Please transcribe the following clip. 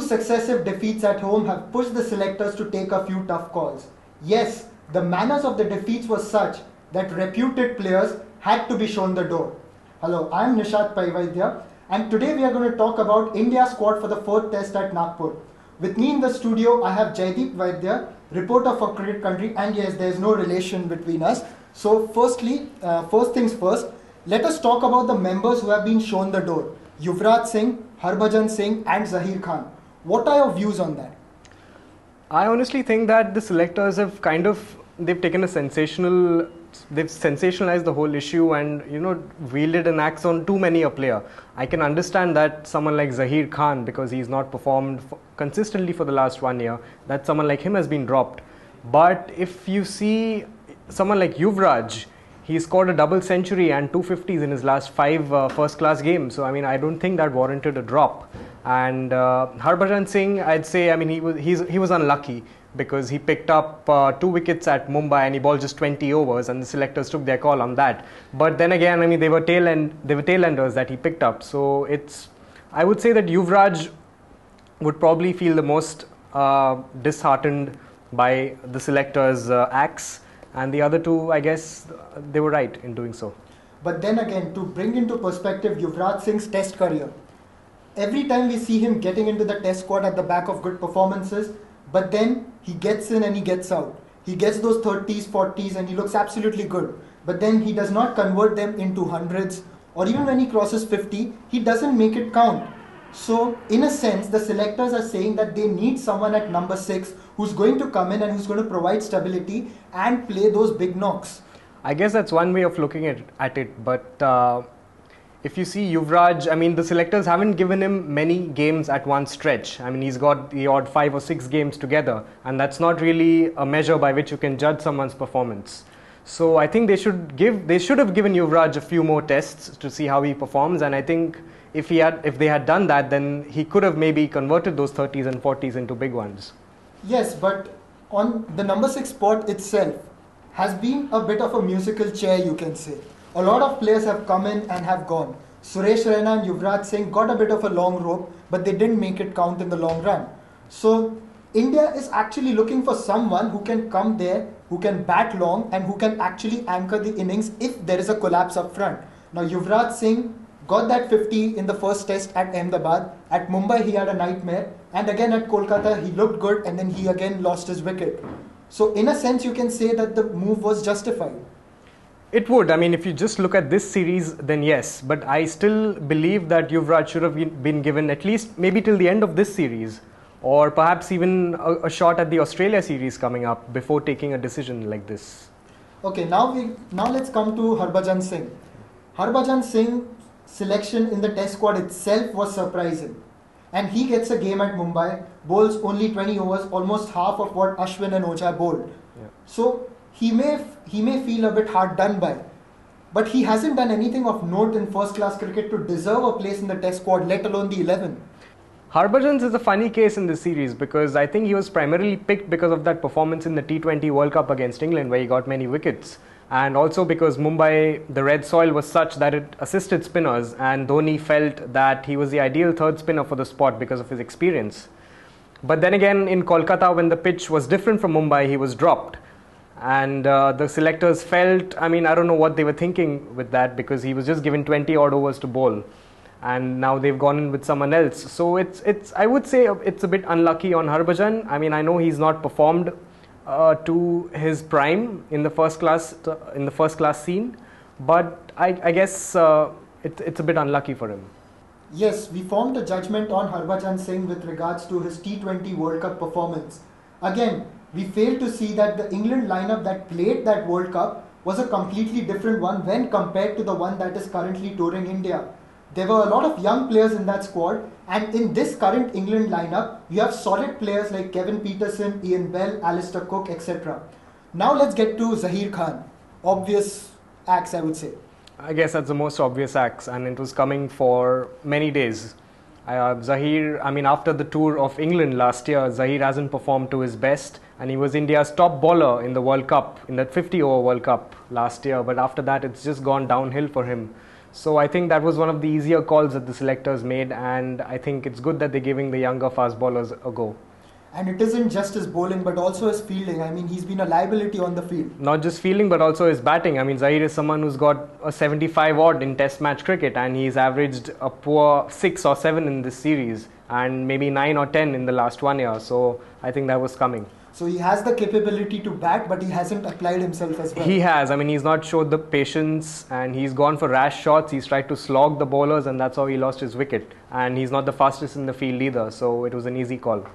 successive defeats at home have pushed the selectors to take a few tough calls. Yes, the manners of the defeats were such that reputed players had to be shown the door. Hello, I am Nishad Vaidya, and today we are going to talk about India's squad for the 4th test at Nagpur. With me in the studio, I have Vaidya, reporter for Cricket Country, and yes, there is no relation between us. So first things first, let us talk about the members who have been shown the door. Yuvraj Singh, Harbhajan Singh and Zaheer Khan. What are your views on that? I honestly think that the selectors have they've sensationalized the whole issue and, wielded an axe on too many a player. I can understand that someone like Zaheer Khan, because he's not performed consistently for the last 1 year, that someone like him has been dropped. But if you see someone like Yuvraj, he scored a double century and 250s in his last 5 first-class games. So, I don't think that warranted a drop. And Harbhajan Singh, I'd say, he was unlucky because he picked up 2 wickets at Mumbai and he bowled just 20 overs, and the selectors took their call on that. But then again, they were tail-enders that he picked up. So I would say that Yuvraj would probably feel the most disheartened by the selectors' axe. And the other two, I guess, they were right in doing so. But then again, to bring into perspective Yuvraj Singh's test career, every time we see him getting into the test squad at the back of good performances, but then he gets in and he gets out. He gets those 30s, 40s and he looks absolutely good. But then he does not convert them into hundreds, or even when he crosses 50, he doesn't make it count. So, in a sense, the selectors are saying that they need someone at number 6 who's going to come in and who's going to provide stability and play those big knocks. I guess that's one way of looking at it. But if you see Yuvraj, the selectors haven't given him many games at one stretch. He's got the odd 5 or 6 games together, and that's not really a measure by which you can judge someone's performance. So I think they should have given Yuvraj a few more tests to see how he performs, and I think if they had done that, then he could have maybe converted those 30s and 40s into big ones. Yes, but on the number 6 spot itself has been a bit of a musical chair, you can say. A lot of players have come in and have gone. Suresh Raina and Yuvraj Singh got a bit of a long rope, but they didn't make it count in the long run. So India is actually looking for someone who can come there, who can bat long and who can actually anchor the innings if there is a collapse up front. Now Yuvraj Singh got that 50 in the first test at Ahmedabad. At Mumbai he had a nightmare, and again at Kolkata he looked good and then he again lost his wicket. So in a sense you can say that the move was justified. It would. If you just look at this series, then yes. But I still believe that Yuvraj should have been given at least maybe till the end of this series, or perhaps even a shot at the Australia series coming up before taking a decision like this. Okay, now let's come to Harbhajan Singh. Harbhajan Singh's selection in the test squad itself was surprising. And he gets a game at Mumbai, bowls only 20 overs, almost half of what Ashwin and Ojha bowled. Yeah. So he may feel a bit hard done by, but he hasn't done anything of note in first-class cricket to deserve a place in the test squad, let alone the 11. Harbhajan's is a funny case in this series because I think he was primarily picked because of that performance in the T20 World Cup against England where he got many wickets, and also because Mumbai, the red soil was such that it assisted spinners, and Dhoni felt that he was the ideal third spinner for the spot because of his experience. But then again, in Kolkata, when the pitch was different from Mumbai, he was dropped. And the selectors felt, I don't know what they were thinking with that, because he was just given 20 odd overs to bowl. And now they've gone in with someone else. So I would say it's a bit unlucky on Harbhajan. I know he's not performed to his prime in the first class scene, but I guess it's a bit unlucky for him. Yes, we formed a judgment on Harbhajan Singh with regards to his T20 World Cup performance. Again, we failed to see that the England lineup that played that World Cup was a completely different one when compared to the one that is currently touring India. There were a lot of young players in that squad, and in this current England lineup, you have solid players like Kevin Peterson, Ian Bell, Alistair Cook, etc. Now let's get to Zaheer Khan. Obvious axe, I would say. I guess that's the most obvious axe, and it was coming for many days. Zaheer, after the tour of England last year, Zaheer hasn't performed to his best, and he was India's top bowler in the World Cup, in that 50-over World Cup last year. But after that, it's just gone downhill for him. So I think that was one of the easier calls that the selectors made, and I think it's good that they're giving the younger fast bowlers a go. And it isn't just his bowling but also his fielding. I mean, he's been a liability on the field. Not just fielding but also his batting. I mean, Zaheer is someone who's got a 75 odd in test match cricket, and he's averaged a poor 6 or 7 in this series and maybe 9 or 10 in the last 1 year. So I think that was coming. So he has the capability to bat, but he hasn't applied himself as well. He has. I mean, he's not showed the patience, and he's gone for rash shots. He's tried to slog the bowlers, and that's how he lost his wicket. And he's not the fastest in the field either, so it was an easy call.